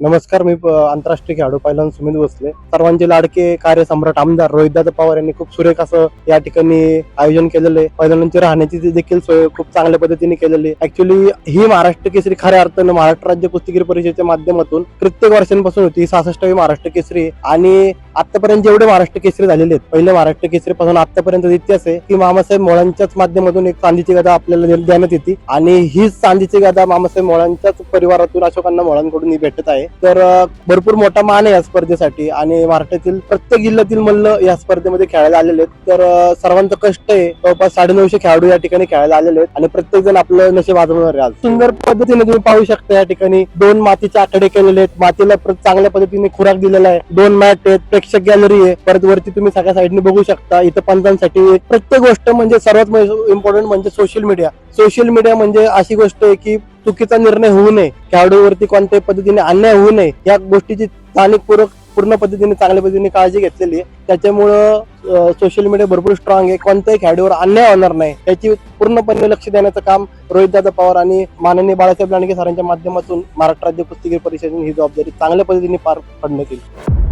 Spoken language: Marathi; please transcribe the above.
नमस्कार. मी आंतरराष्ट्रीय खेळाडू पैलवान सुमित भोसले, सर्वांचे लाडके कार्यसम्राट आमदार रोहितदादा पवार यांनी खूप सुरेख असं या ठिकाणी आयोजन केलेलं आहे. पैलवानांची राहण्याची देखील सोय खूप चांगल्या पद्धतीने केलेली आहे. ऍक्च्युली ही महाराष्ट्र केसरी खऱ्या अर्थानं महाराष्ट्र राज्य कुस्तीगीर परिषदेच्या माध्यमातून प्रत्येक वर्षांपासून होती. 66वी महाराष्ट्र केसरी आणि आतापर्यंत जेवढे महाराष्ट्र केसरी झालेले आहेत, पहिले महाराष्ट्र केसरी पासून आतापर्यंत इतिहास आहे की मामासाहेब मोळांच्याच माध्यमातून एक चांदीची गदा आपल्याला देण्यात येते आणि हीच चांदीची गदा मामासाहेब मोळांच्याच परिवारातून अशोकांना मोळांकडून ही भेटत आहे. तर भरपूर मोठा मान आहे या स्पर्धेसाठी आणि महाराष्ट्रातील प्रत्येक जिल्ह्यातील मल्ल या स्पर्धेमध्ये खेळायला आलेले आहेत. तर सर्वांचं कष्ट आहे. जवळपास 950 खेळाडू या ठिकाणी खेळायला आलेले आहेत आणि प्रत्येक जण आपलं नशीब आजमावणार आहे. आज सुंदर पद्धतीने तुम्ही पाहू शकता या ठिकाणी 2 मातीचे आकडे केलेले आहेत. मातीला चांगल्या पद्धतीने खुराक दिलेला आहे. 2 मॅट आहेत, प्रेक्षक गॅलरी आहे. परत वरती तुम्ही सगळ्या साईडने बघू शकता. इथं पंचांसाठी प्रत्येक गोष्ट म्हणजे सर्वात इम्पॉर्टंट म्हणजे सोशल मीडिया. सोशल मीडिया म्हणजे अशी गोष्ट आहे की चुकीचा निर्णय होऊ नये, खेळाडूवरती कोणत्याही पद्धतीने अन्याय होऊ नये, या गोष्टीची जाणीवपूर्वक पूर्ण पद्धतीने चांगल्या पद्धतीने काळजी घेतलेली आहे. त्याच्यामुळं सोशल मीडिया भरपूर स्ट्रॉंग आहे. कोणत्याही खेळाडूवर अन्याय होणार नाही याची पूर्णपणे लक्ष देण्याचं काम रोहितदादा पवार आणि माननीय बाळासाहेब लांडगे सरांच्या माध्यमातून महाराष्ट्र राज्य कुस्तीगीर परिषदेने ही जबाबदारी चांगल्या पद्धतीने पार पाडण्यात येईल.